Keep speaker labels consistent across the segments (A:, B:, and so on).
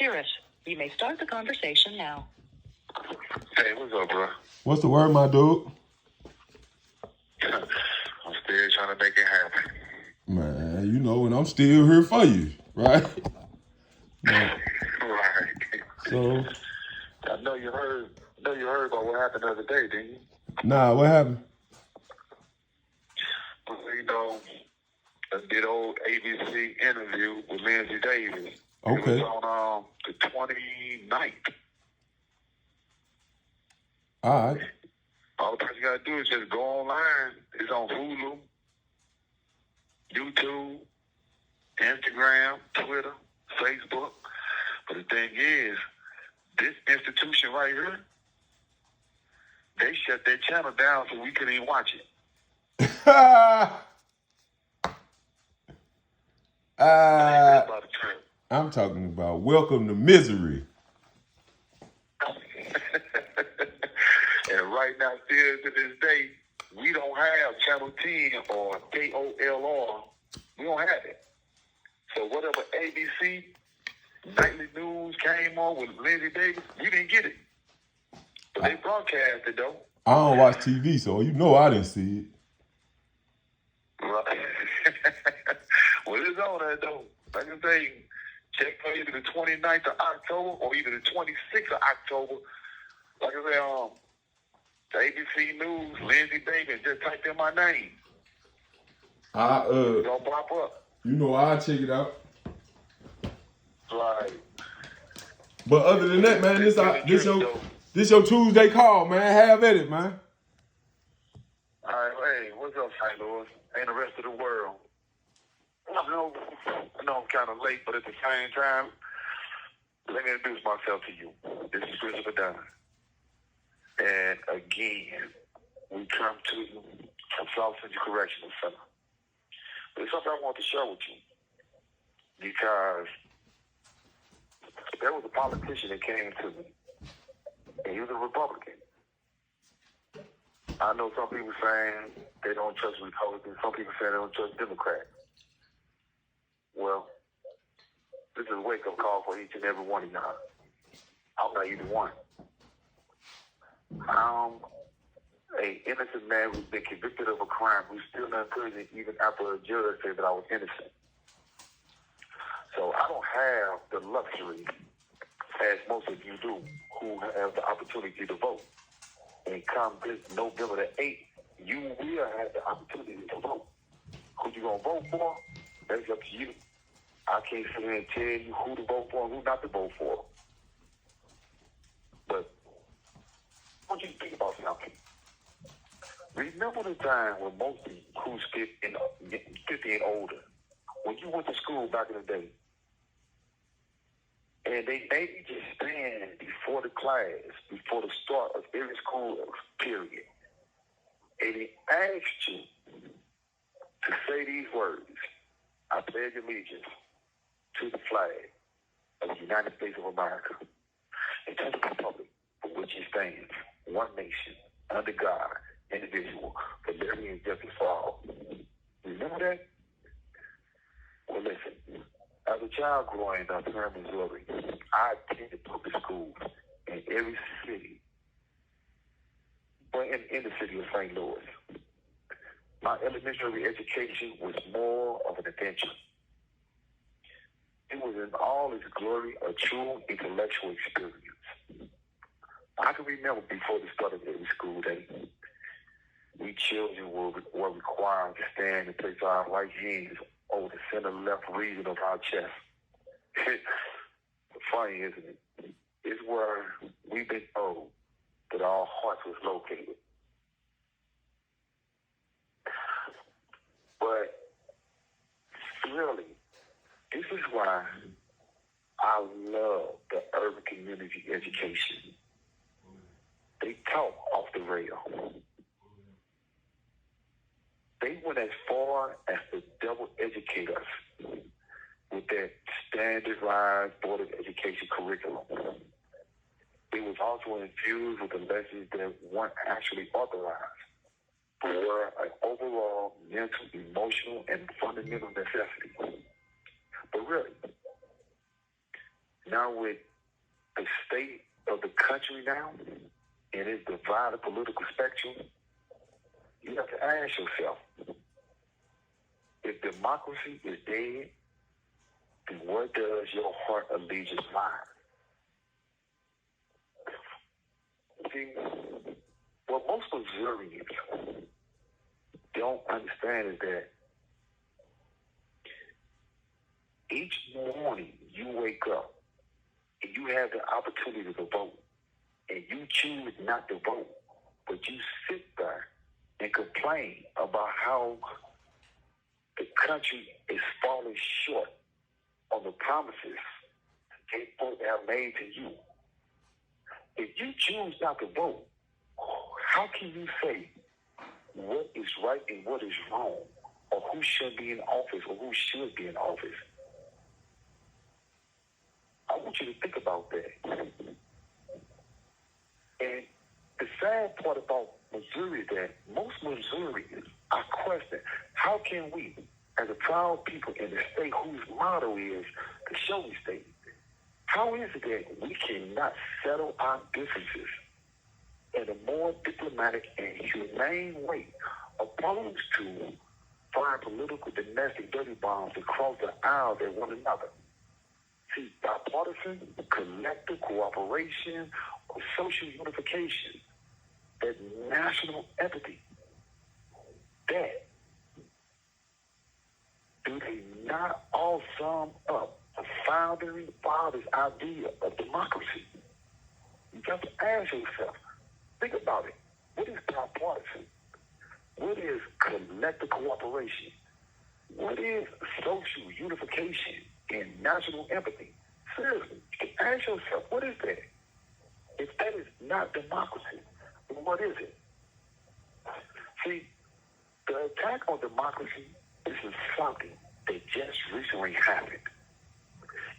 A: hear it. You may start the conversation now.
B: Hey, what's up, bro?
C: What's the word, my dude?
B: I'm still trying to make it happen.
C: Man, you know, and I'm still here for you, right?
B: Right.
C: So,
B: I know you heard about what happened the other day, didn't you?
C: nah, what happened?
B: Well, you know, I did old ABC interview with Lindsay Davis.
C: Okay.
B: It was on the 29th.
C: All right.
B: All the person you got to do is just go online. It's on Hulu, YouTube, Instagram, Twitter, Facebook. But the thing is, this institution right here, they shut their channel down so we couldn't even watch it.
C: I'm talking about welcome to misery.
B: And right now, still to this day, we don't have Channel 10 or KOLR. We don't have it. So whatever ABC nightly news came on with Lindsay Davis, we didn't get it. But they broadcast it, though.
C: I don't watch TV, so you know I didn't see it.
B: Right. Well, it's on there, though. Like I say, check for either the 29th of October or either the 26th of October. Like I say, the ABC News, Lindsay Davis, just type in my name. It's gonna pop up.
C: You know I'll check it out.
B: Right.
C: But other than that, man, this your Tuesday call, man. Have at it, man.
B: All right, hey, what's up, St. Louis? Ain't the rest of the world. I know I'm kind of late, but at the same time, let me introduce myself to you. This is Christopher Dunn. And again, we come to you from South Central Correctional Center. But it's something I want to share with you. Because there was a politician that came to me, and he was a Republican. I know some people saying they don't trust Republicans. Some people saying they don't trust Democrats. Well, this is a wake-up call for each and every one of y'all. I'm not either one. I'm an innocent man who's been convicted of a crime who's still in prison even after a judge said that I was innocent. So I don't have the luxury, as most of you do, who have the opportunity to vote. And come this November the 8th, you will have the opportunity to vote. Who you gonna vote for? That's up to you. I can't sit here and tell you who to vote for and who not to vote for. But what do you think about something? Remember the time when most people who's 50 and older, when you went to school back in the day, and they made you just stand before the class, before the start of every school period, and they asked you to say these words: I pledge allegiance to the flag of the United States of America and to the republic for which it stands, one nation, under God, indivisible, for liberty and justice for all. Remember that? Well, listen, as a child growing up here in Missouri, I attended public schools in every city, but in the city of St. Louis. My elementary education was more of an adventure. It was in all its glory a true intellectual experience. I can remember before the start of every school day, we children were required to stand and place our right hands over the center-left region of our chest. Funny, isn't it? It's where we've been told that our hearts was located. But really, this is why I love the urban community education. They talk off the rail. They went as far as to double educate us with their standardized Board of Education curriculum. It was also infused with the lessons that weren't actually authorized, but were an overall mental, emotional, and fundamental necessity. But really, Now with the state of the country now and its divided political spectrum, you have to ask yourself, if democracy is dead, then where does your heart allegiance lie? See, what most Missourians don't understand is that each morning you wake up and you have the opportunity to vote, and you choose not to vote, but you sit there and complain about how the country is falling short on the promises they have made to you. If you choose not to vote, how can you say what is right and what is wrong, or who should be in office or who should be in office? I want you to think about that. And the sad part about Missouri is that most Missourians are questioning, how can we, as a proud people in the state whose motto is the show me state, how is it that we cannot settle our differences in a more diplomatic and humane way, opposed to firing political domestic dirty bombs across the aisle at one another? See, bipartisan, collective cooperation, or social unification, that national empathy, that do they not all sum up the founding fathers' idea of democracy? You got to ask yourself, think about it. What is bipartisan? What is collective cooperation? What is social unification and national empathy? Seriously, ask yourself, what is that? If that is not democracy, then what is it? See, the attack on democracy is something that just recently happened.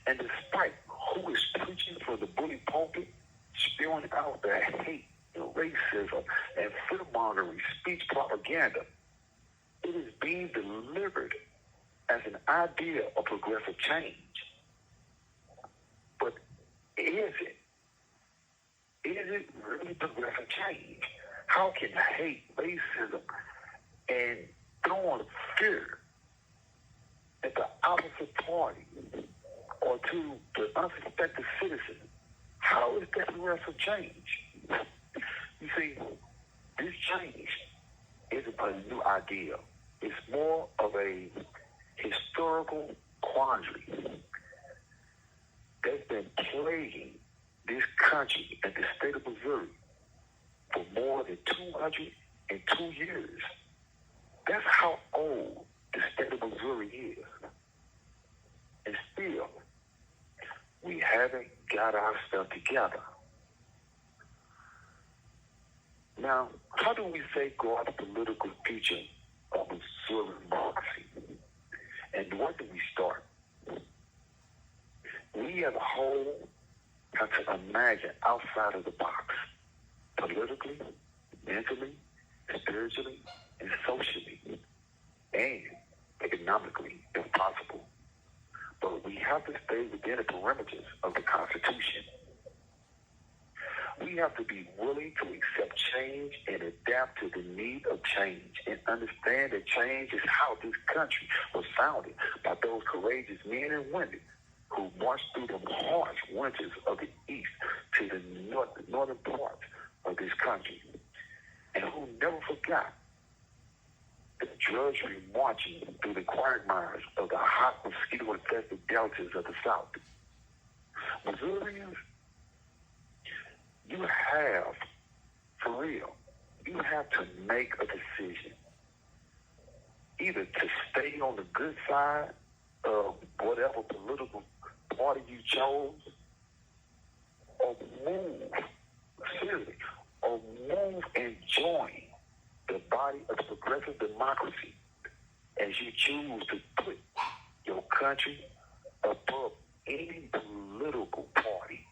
B: And despite who is preaching from the bully pulpit, spewing out their hate and racism and fear-mongering speech propaganda, it is being delivered as an idea of progressive change. But is it? Is it really progressive change? How can hate, racism, and throwing fear at the opposite party or to the unsuspecting citizen, how is that progressive change? You see, this change isn't a new idea. It's more of a historical quandary that's been plaguing this country and the state of Missouri for more than 202 years. That's how old the state of Missouri is. And still, we haven't got our stuff together. Now, how do we safeguard the political future of Missouri democracy? And where do we start? We as a whole have to imagine outside of the box, politically, mentally, spiritually, and socially, and economically, if possible. But we have to stay within the perimeters of the Constitution. We have to be willing to accept change and adapt to the need of change and understand that change is how this country was founded by those courageous men and women who marched through the harsh winters of the East to the northern parts of this country, and who never forgot the drudgery marching through the quagmires of the hot mosquito-infested deltas of the South. Missourians, you have, for real, you have to make a decision. Either to stay on the good side of whatever political party you chose, or move, seriously, or move and join the body of progressive democracy as you choose to put your country above any political party.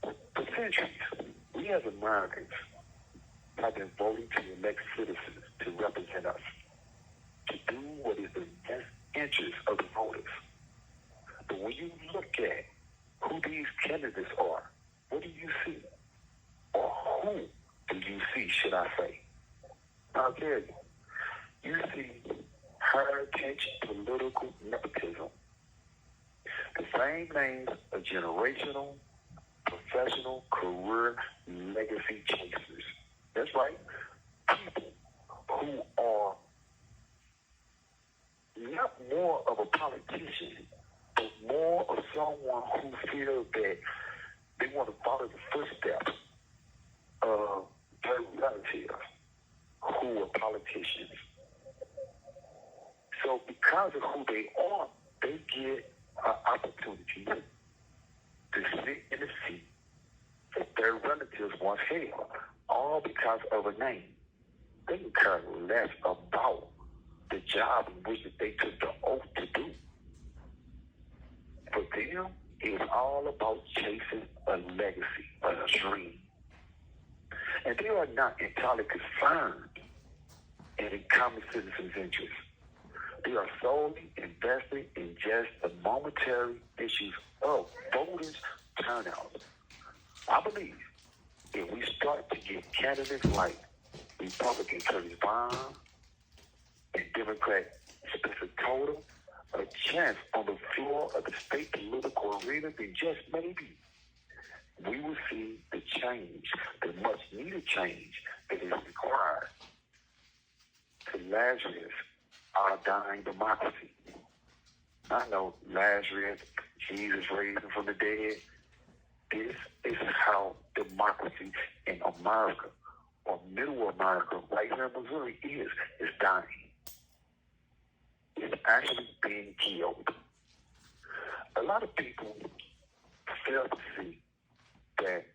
B: For centuries, we as Americans have been voting to elect citizens to represent us, to do what is the best interest of the voters. when you look at who these candidates are, what do you see? Or who do you see, should I say? I'll tell you. You see heritage political nepotism. The same names of generational, professional, career, legacy chasers. That's right. People who are not more of a politician, but more of someone who feels that they want to follow the footsteps of their relatives who are politicians. So because of who they are, they get an opportunity to sit in the seat that their relatives once held, all because of a name. They can care less about the job in which they took the oath to do. For them, it's all about chasing a legacy, a dream. And they are not entirely concerned in the common citizens' interests. They are solely invested in just the momentary issues of voters' turnout. I believe if we start to get candidates like Republican Curtis Bond and Democrat Spencer Total a chance on the floor of the state political arena, then just maybe we will see the change, the much needed change that is required to Lazarus, our dying democracy. I know Lazarus, Jesus raised him from the dead. This is how democracy in America, or middle America, right here in Missouri, is dying. It's actually being killed. A lot of people fail to see that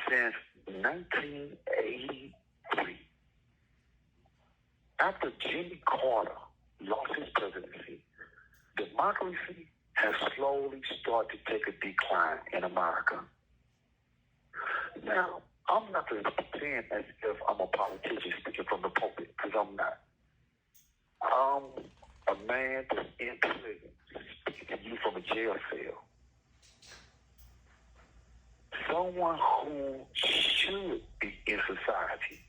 B: since 1983, after Jimmy Carter lost his presidency, democracy has slowly started to take a decline in America. Now, I'm not going to pretend as if I'm a politician speaking from the pulpit, because I'm not. I'm a man that's in prison, speaking to you from a jail cell. Someone who should be in society,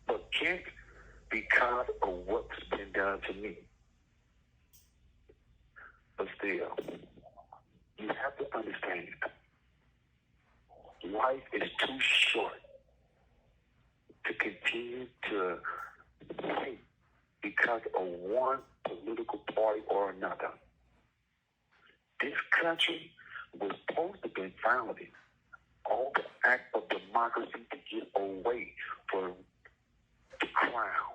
B: but can't because of what's been done to me. But still, you have to understand, life is too short to continue to wait because of one political party or another. This country was supposed to be founded on the act of democracy to get away from the crown.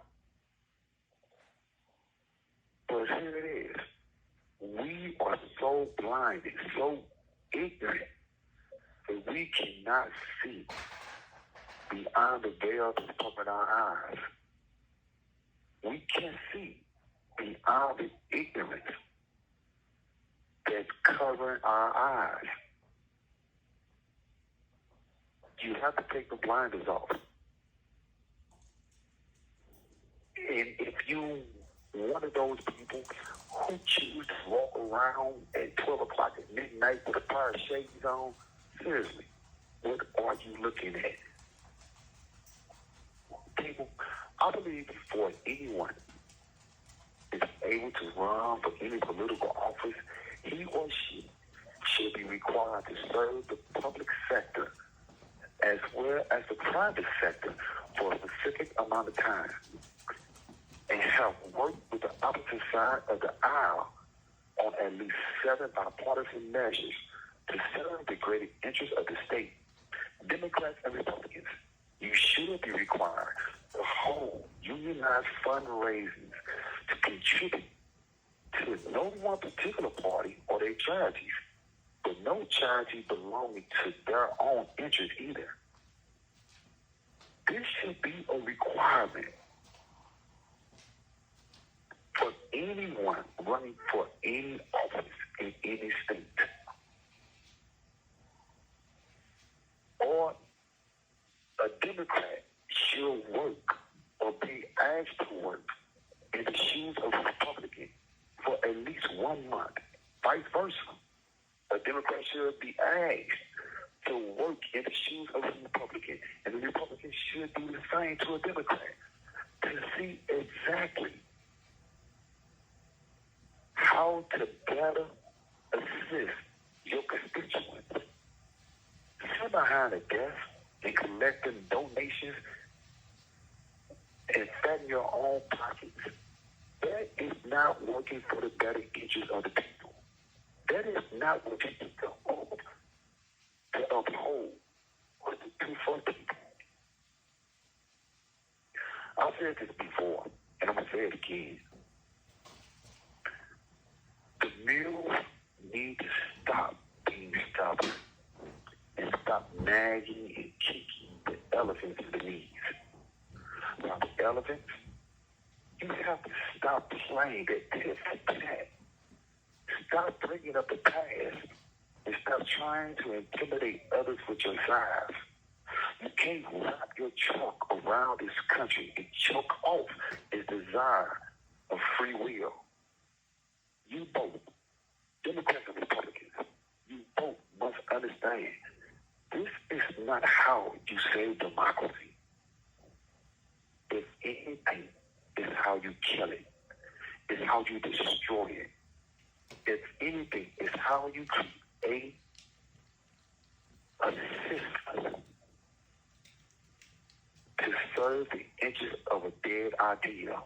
B: But here it is. We are so blinded, so ignorant, that we cannot see beyond the veil that's covering our eyes. We can't see beyond the ignorance that's covering our eyes. You have to take the blinders off. And if you one of those people who choose to walk around at 12 o'clock at midnight with a pair of shades on, seriously, what are you looking at? People, I believe before anyone is able to run for any political office, he or she should be required to serve the public sector as well as the private sector for a specific amount of time and have worked with the opposite side of the aisle on at least 7 bipartisan measures to serve the greater interests of the state. Democrats and Republicans, you should be required to hold unionized fundraisings to contribute to no one particular party or their charities, but no charity belonging to their own interest either. This should be a requirement for anyone running for any office in any state. Or a Democrat should work or be asked to work in the shoes of a Republican for at least 1 month, vice vice versa. A Democrat should be asked to work in the shoes of a Republican, and the Republican should do the same to a Democrat to see exactly how to better assist your constituents. Sit behind a desk and collecting donations and fatten your own pockets. That is not working for the better interest of the people. That is not what you need to uphold or to do for people. I've said this before, and I'm going to say it again. The mules need to stop being stubborn and stop nagging and kicking the elephants in the knees. Now, the elephants, you have to stop playing that tit for tat. Stop bringing up the past and stop trying to intimidate others with your size. You can't wrap your truck around this country and choke off its desire of free will. You both, Democrats and Republicans, you both must understand this is not how you save democracy. If anything, it's how you kill it. It's how you destroy it. If anything, it's how you create a system to serve the interest of a dead idea.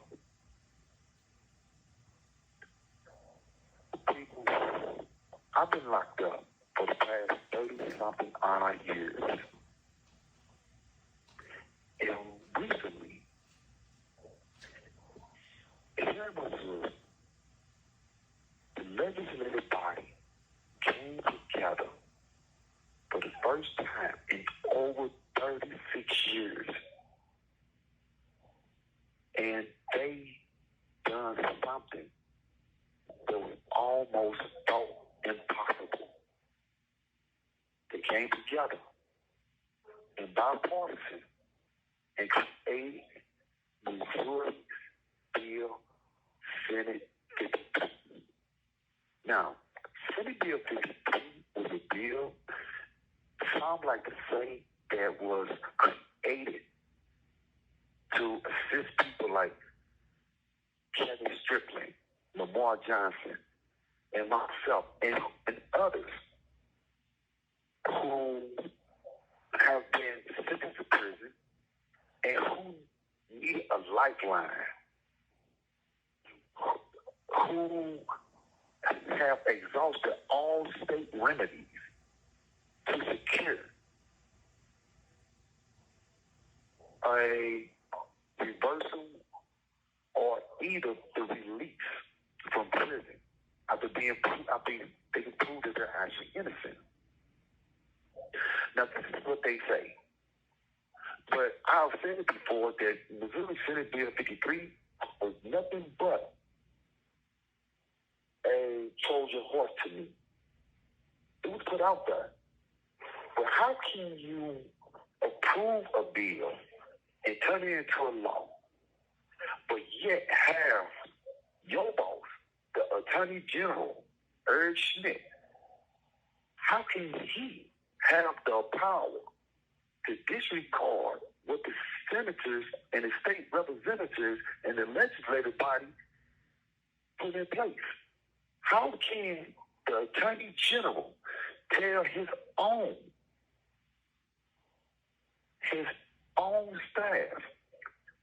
B: People, I've been locked up for the past 30-something odd years. And recently, here was the legislative body came together for the first time in over 36 years. And they done something that was almost thought impossible. They came together in bipartisan and created Missouri Bill Senate 53. Now, Senate Bill 53 was a bill, some like to say, that was created to assist people like Kevin Strickland, Lamar Johnson, and myself, and others who have been sentenced to prison and who need a lifeline, who have exhausted all state remedies to secure a reversal or either the release from prison after being they can prove that they're actually innocent. Now, this is what they say. But I've said it before that Missouri Senate Bill 53 was nothing but a Trojan horse to me. It was put out there. But how can you approve a bill and turn it into a law, but yet have your boss, the Attorney General, Eric Schmidt, how can he have the power to disregard what the senators and the state representatives and the legislative body put in place? How can the Attorney General tell his own staff,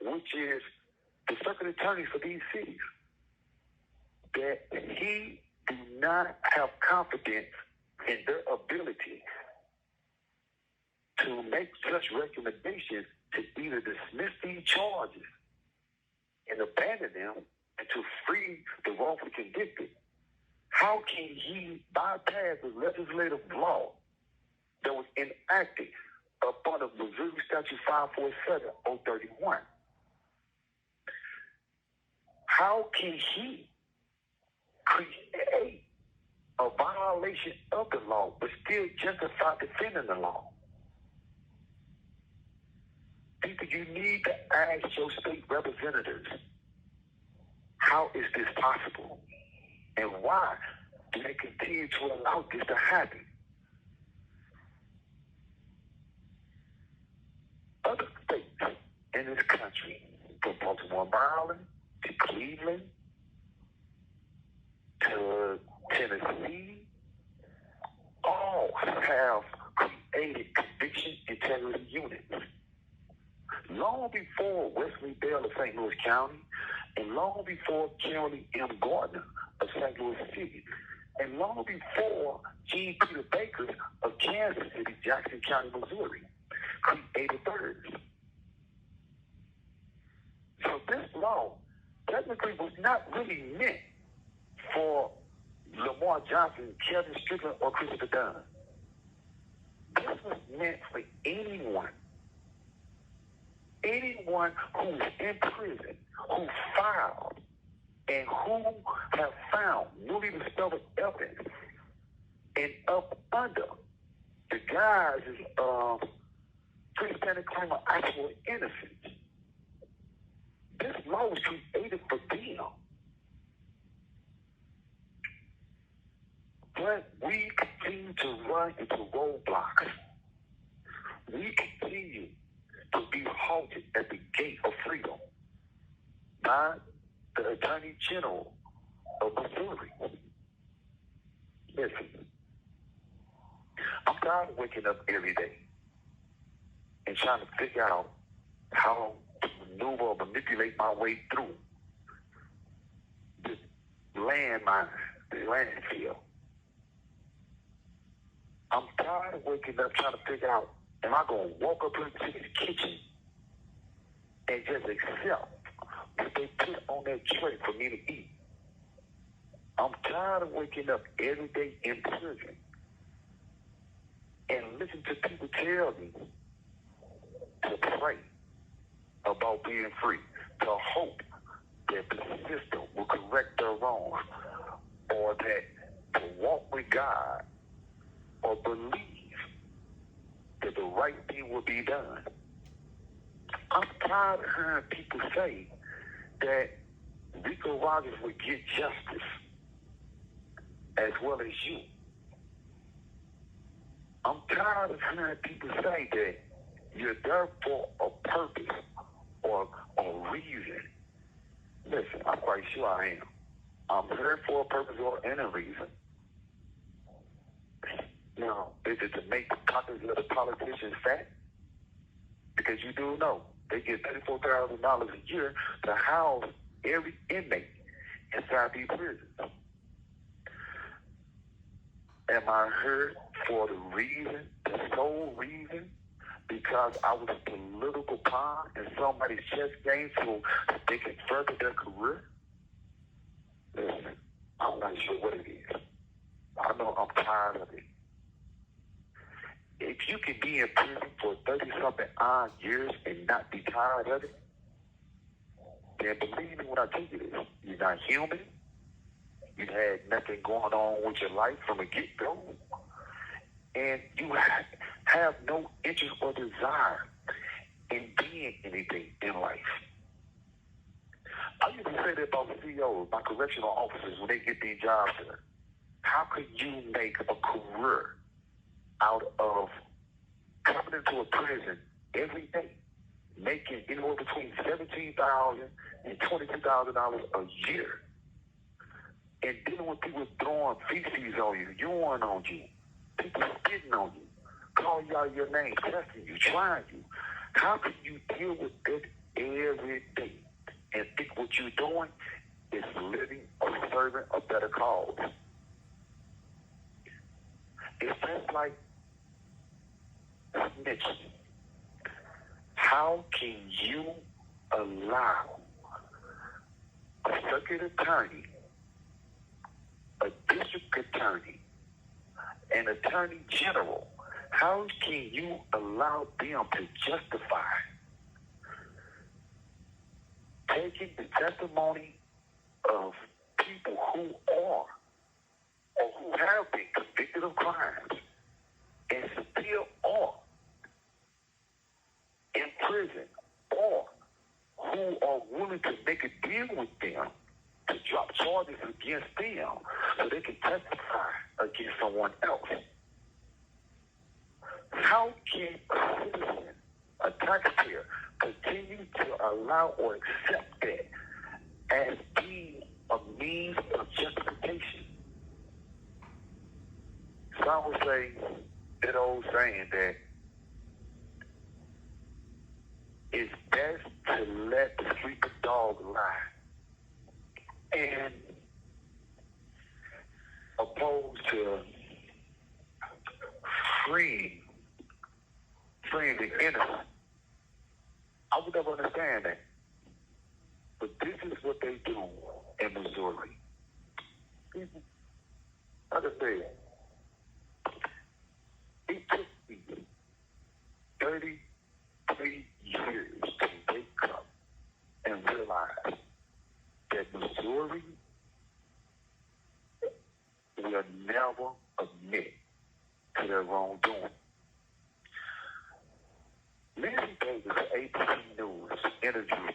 B: which is the circuit attorneys for these cities, that he do not have confidence in their ability to make such recommendations to either dismiss these charges and abandon them and to free the wrongfully convicted? How can he bypass the legislative law that was enacted upon the Missouri Statute 547-031? How can he create a violation of the law but still justify defending the law? People, you need to ask your state representatives, how is this possible? And why do they continue to allow this to happen? Other states in this country, from Baltimore, Maryland, to Cleveland, to Tennessee, all have created conviction integrity units. Long before Wesley Bell of St. Louis County, and long before Kimberly M. Gardner of St. Louis City, and long before Gene Peter Baker of Kansas City, Jackson County, Missouri, created birds. So this law technically was not really meant for Lamar Johnson, Kevin Strickland, or Christopher Dunn. This was meant for anyone who is in prison, who filed, and who have found newly discovered evidence, and up under the guise of pre-standing claim of actual innocence. This law was created for them. But we continue to run into roadblocks. We continue to be halted at the gate of freedom by the Attorney General of Missouri. Listen, I'm tired of waking up every day and trying to figure out how to maneuver or manipulate my way through this landmine, the landfill. I'm tired of waking up trying to figure out, am I going to walk up into this kitchen and just accept what they put on that tray for me to eat? I'm tired of waking up every day in prison and listen to people tell me to pray about being free, to hope that the system will correct their wrongs, or that to walk with God, or believe that the right thing will be done. I'm tired of hearing people say that Rico Rogers would get justice as well as you. I'm tired of hearing people say that you're there for a purpose or a reason. Listen, I'm quite sure I am. I'm here for a purpose and a reason. Now, is it to make the pockets of the politicians fat? Because you do know they get $34,000 a year to house every inmate inside these prisons. Am I here for the reason, the sole reason, because I was a political pawn in somebody's chess game so they can further their career? Listen, I'm not sure what it is. I know I'm tired of it. If you can be in prison for 30-something odd years and not be tired of it, then believe me when I tell you this, you're not human. You had nothing going on with your life from the get-go. And you have no interest or desire in being anything in life. I used to say that about the CEOs, my correctional officers, when they get these jobs there. How could you make a career out of coming into a prison every day, making anywhere between $17,000 and $22,000 a year, and dealing with people throwing feces on you, urine on you, people spitting on you, calling you out of your name, testing you, trying you? How can you deal with it every day and think what you're doing is living or serving a better cause? It's just like snitching. How can you allow a circuit attorney, a district attorney, an attorney general, how can you allow them to justify taking the testimony of people who are or who have been convicted of crimes and still are in prison, or who are willing to make a deal with them to drop charges against them so they can testify against someone else. How can a citizen, a taxpayer, continue to allow or accept that as being a means of justification? Some would say that old saying that it's best to let the sleeping dog lie, and opposed to freeing the innocent. I would never understand that. But this is what they do in Missouri. Like I said, it took me 33 years to wake up and realize that Missouri will never admit to their wrongdoing. Lindsay Davis of ABC News interviewed me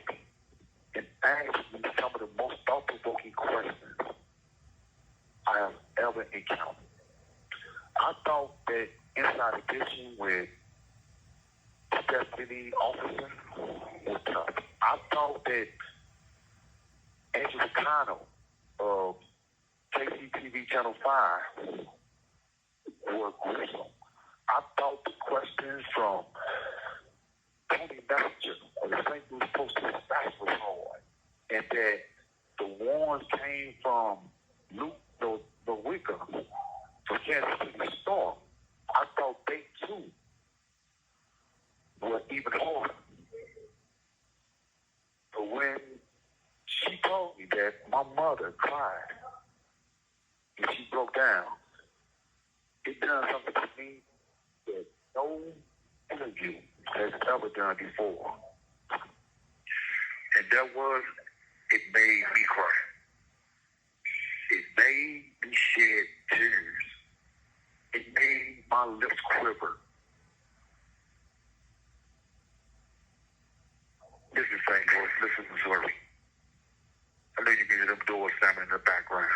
B: and asked me some of the most thought-provoking questions I have ever encountered. I thought that inside the kitchen with Stephanie Officer was tough. I thought that Andrew Connell of KCTV Channel 5 were gruesome. I thought the questions from Tony Messenger of the St. Louis Post-Dispatch was hard, and that the ones came from Luke the Wicker from Kansas City Storm. I thought they too were even harder. But when she told me that my mother cried and she broke down, it done something to me that no interview has ever done before. And that was, it made me cry. It made me shed tears. It made my lips quiver. This is St. Louis, this is Missouri. I know you can hear them doors slamming in the background.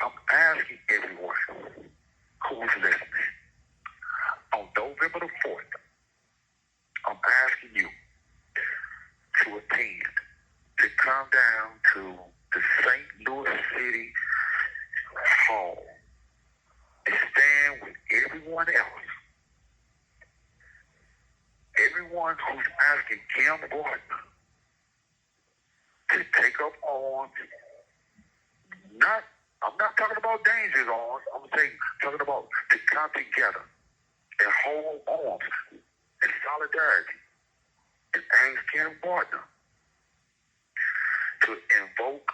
B: I'm asking everyone who's listening, on November the 4th, I'm asking you to attend, to come down to the St. Louis City Hall and stand with everyone else. Everyone who's asking Kim Gardner to take up arms. I'm not talking about dangerous arms. I'm talking about to come together and hold arms in solidarity and ask Kim Gardner to invoke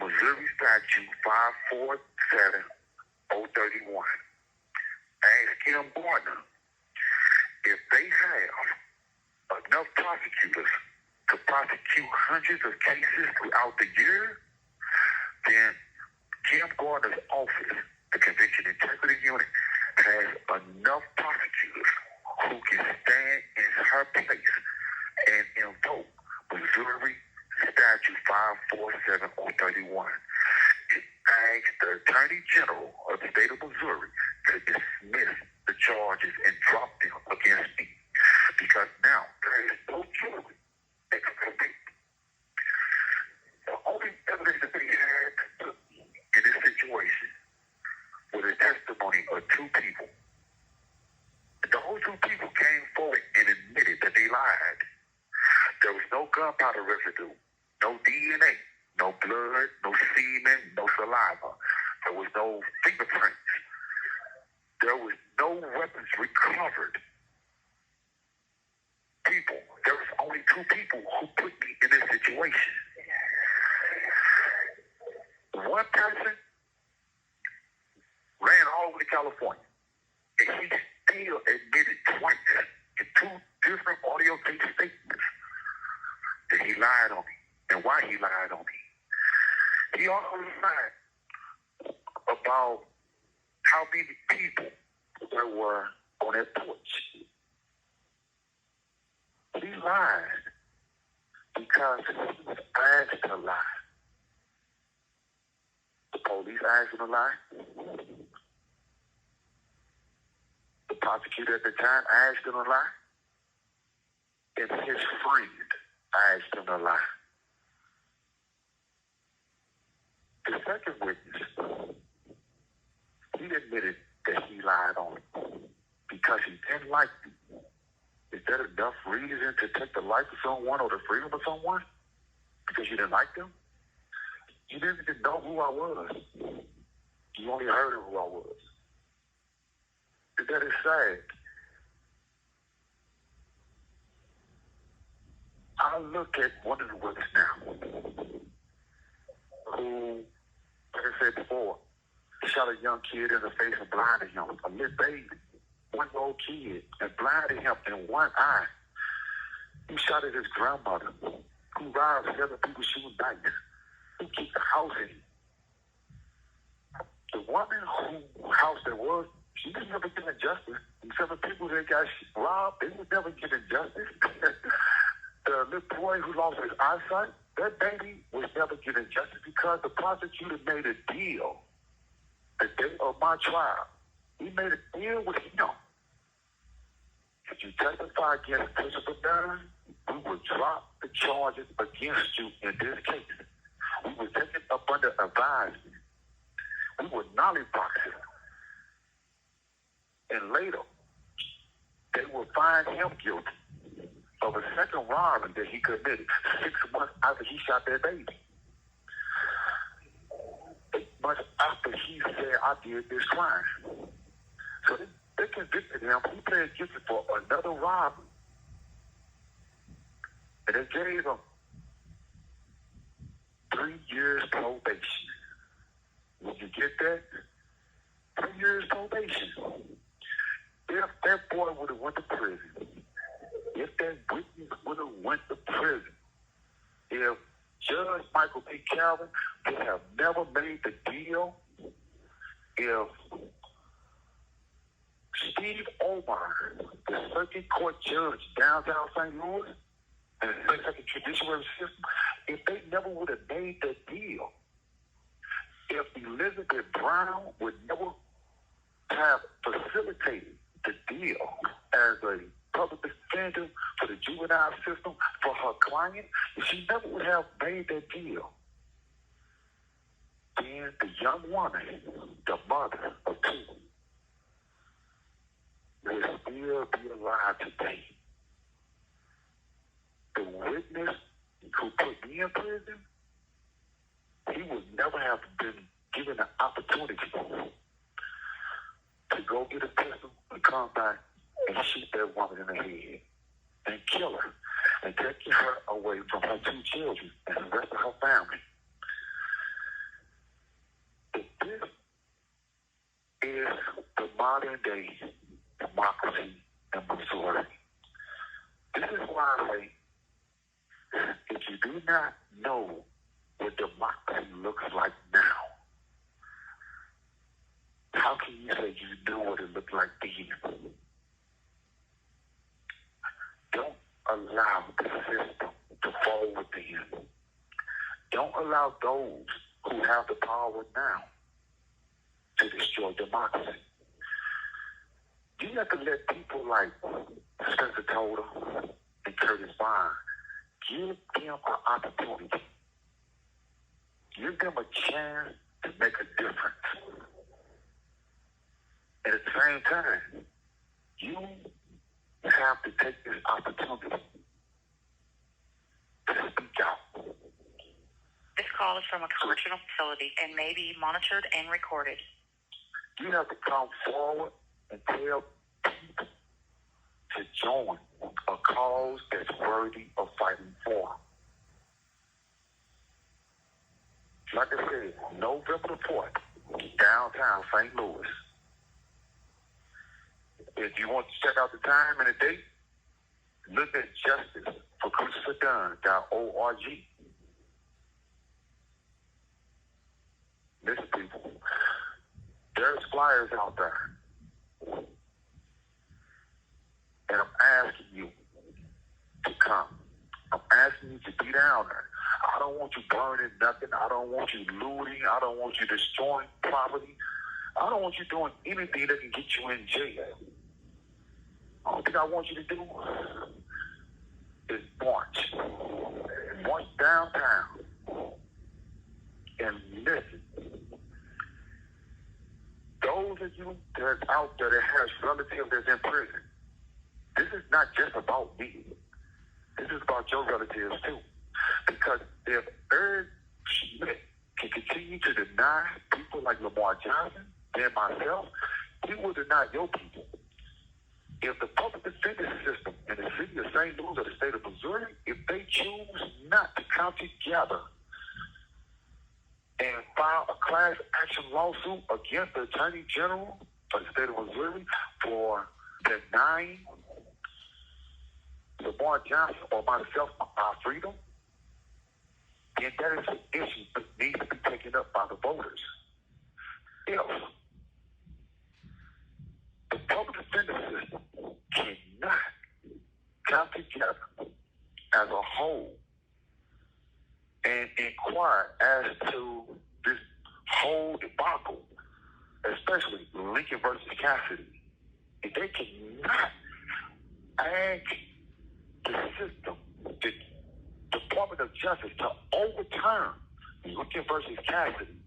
B: Missouri Statute 547031. Ask Kim Gardner if they have enough prosecutors to prosecute hundreds of cases throughout the year, then Kim Gardner's office, the Conviction Integrity Unit, has enough prosecutors who can stand in her place and invoke Missouri Statute 547031. It asks the Attorney General of the state of Missouri to dismiss the charges and drop them against me. Because now there is no jury that can convict me. The only evidence that they had in this situation was the testimony of two people. Those two people came forward and admitted that they lied. There was no gunpowder residue, no DNA, no blood, no semen, no saliva. There was no fingerprints. There was no weapons recovered. There was only two people who put me in this situation. One person ran all the way to California, and he still admitted twice in two different audio tape statements that he lied on me and why he lied on me. He also lied about how many people there were on that porch. He lied because he was asked to lie. police asked him to lie. The prosecutor at the time asked him to lie. And his friend asked him to lie. The second witness, he admitted that he lied on him because he didn't like me. Is that enough reason to take the life of someone or the freedom of someone? Because you didn't like them? You didn't even know who I was. You only heard of who I was. And that is sad. I look at one of the witnesses now who, like I said before, shot a young kid in the face and blinded him, a little baby, 1-year-old kid, and blinded him in one eye. He shot at his grandmother, who robbed 7 people shooting bikes, who kicked the house in. The woman whose house there was, she was never given justice. And 7 people that got robbed, they would never given justice. The little boy who lost his eyesight, that baby was never given justice because the prosecutor made a deal the day of my trial. He made a deal with him. If you testify against Christopher Dunn, we will drop the charges against you in this case. We will take it up under advisement. We will nollybox it. And later, they will find him guilty of a second robbery that he committed 6 months after he shot that baby. 8 months after he said, I did this crime. So they convicted him. He pled guilty for another robbery. And they gave him 3 years probation. When you get that, 3 years probation. If that boy would have went to prison, if that witness would have went to prison, if Judge Michael B. Calvin would have never made the deal, if Steve Omar, the circuit court judge downtown St. Louis, and the second judiciary system, if they never would have made that deal, if Elizabeth Brown would never have facilitated the deal as a public defender for the juvenile system for her client, if she never would have made that deal, then the young woman, the mother of 2, will still be alive today. The witness who put me in prison, he would never have been given an opportunity to go get a pistol and come back and shoot that woman in the head and kill her and take her away from her 2 children and the rest of her family. If this is the modern day democracy in Missouri, this is why I say, if you do not know what democracy looks like now, how can you say you know what it looked like then? Don't allow the system to fall within. Don't allow those who have the power now to destroy democracy. You have to let people like Spencer Toda and Curtis Vine give them an opportunity. Give them a chance to make a difference. At the same time, you have to take this opportunity to speak out.
A: This call is from a correctional facility and may be monitored and recorded.
B: You have to come forward and tell people to join a cause that's worthy of fighting for. Like I said, November the 4th, downtown St. Louis. If you want to check out the time and the date, look at justiceforChristopherDunn.org. Listen, people, there's flyers out there. And I'm asking you to come. I'm asking you to be down there. don't want you burning nothing. I don't want you looting. I don't want you destroying property. I don't want you doing anything that can get you in jail. The only thing I want you to do is march. March downtown. And listen. Those of you that's out there that has relatives that's in prison, this is not just about me. This is about your relatives too. Because if Eric Schmidt can continue to deny people like Lamar Johnson and myself, he will deny your people. If the public defender system in the city of St. Louis or the state of Missouri, if they choose not to come together and file a class action lawsuit against the Attorney General of the state of Missouri for denying Lamar Johnson or myself our freedom, then that is an issue that needs to be taken up by the voters. If the public defender system cannot come together as a whole and inquire as to this whole debacle, especially Lincoln versus Cassidy, if they cannot ask the system, the Department of Justice, to overturn Lincoln versus Cassidy,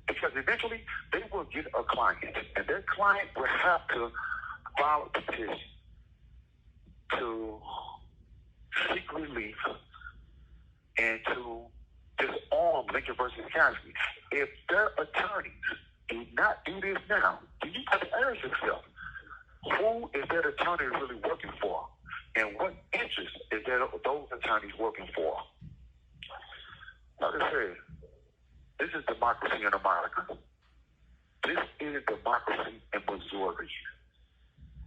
B: because eventually they will get a client, and their client will have to file a petition to seek relief and to disarm Lincoln versus Cassidy. If their attorneys do not do this now, then you have to ask yourself, who is that attorney really working for? And what interest is those attorneys working for? Like I said, this is democracy in America. This is democracy in Missouri.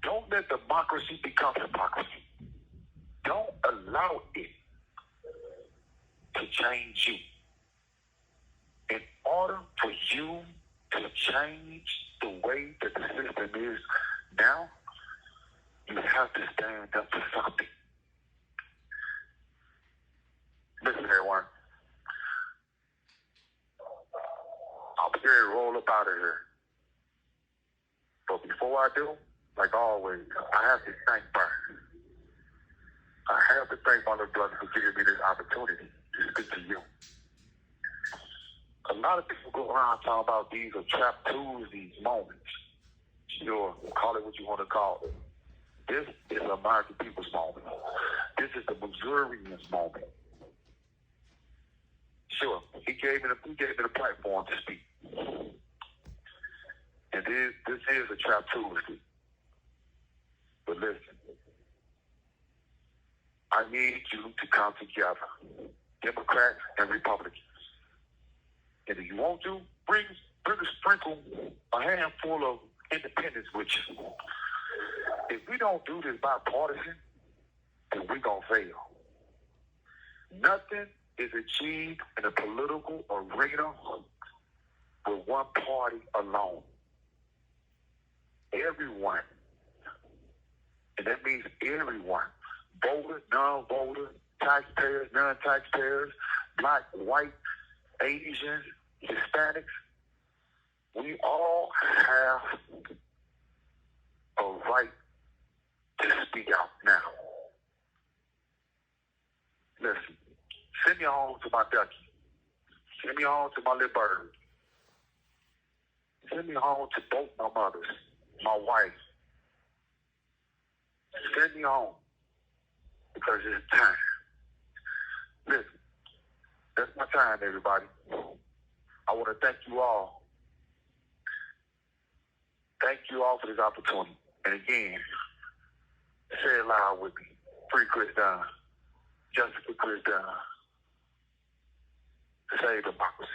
B: Don't let democracy become hypocrisy. Don't allow it to change you. In order for you to change the way that the system is now, you have to stand up for something. Listen, everyone. I'm ready to roll up out of here. But before I do, like always, I have to thank Brian. I have to thank my little brother for giving me this opportunity to speak to you. A lot of people go around talking about these are Trap Tuesdays moments. Sure, call it what you want to call it. This is American people's moment. This is the Missourians' moment. Sure, he gave me the platform to speak. And this is a Trap Tuesday. But listen, I need you to come together, Democrats and Republicans. And if you want to, bring a sprinkle, a handful of independents with you. If we don't do this bipartisan, then we're going to fail. Nothing is achieved in a political arena with one party alone. Everyone, and that means everyone, voters, non-voters, taxpayers, non-taxpayers, black, white, Asians, Hispanics, we all have a right to speak out now. Listen, send me home to my ducky. Send me home to my little bird. Send me home to both my mothers, my wife. Send me home because it's time. Listen, that's my time, everybody. I want to thank you all. Thank you all for this opportunity. And again, say it loud with me. Free Chris Dunn. Justice for Chris Dunn. Save democracy.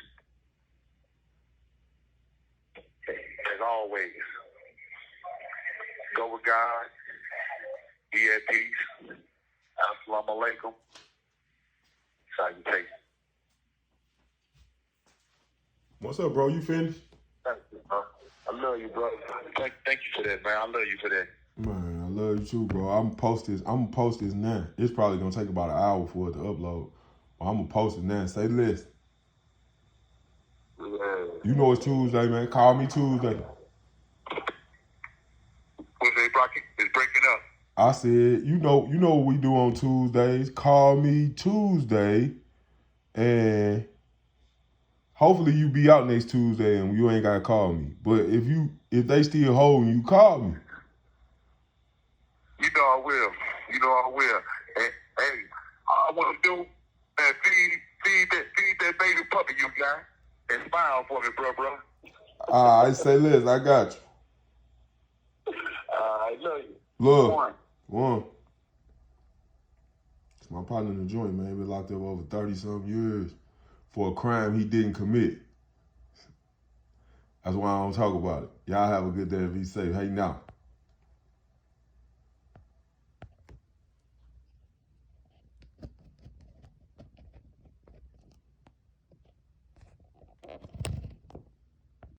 B: As always, go with God. Be at peace. Assalamu alaikum. Salutation.
C: What's up, bro? You finished?
B: Thank you, bro. I love you, bro. Thank you for that, man. I love you for that.
C: Man, I love you too, bro. I'm gonna post this now. It's probably gonna take about an hour for it to upload. I'm gonna post it now. Say listen.
B: Yeah.
C: You know it's Tuesday, man. Call me Tuesday.
B: What's that, Brocky? It's breaking up.
C: I said, you know what we do on Tuesdays. Call me Tuesday, and hopefully you be out next Tuesday and you ain't gotta call me. But if they still holding you, call me.
B: You know I will. You know I will. And hey, all I want to do is feed that baby puppy you got and smile for me, bro.
C: I say listen, I got you.
B: I love you.
C: Look, one. It's my partner in the joint, man. He been locked up over 30-something years for a crime he didn't commit. That's why I don't talk about it. Y'all have a good day and be safe. Hey, now.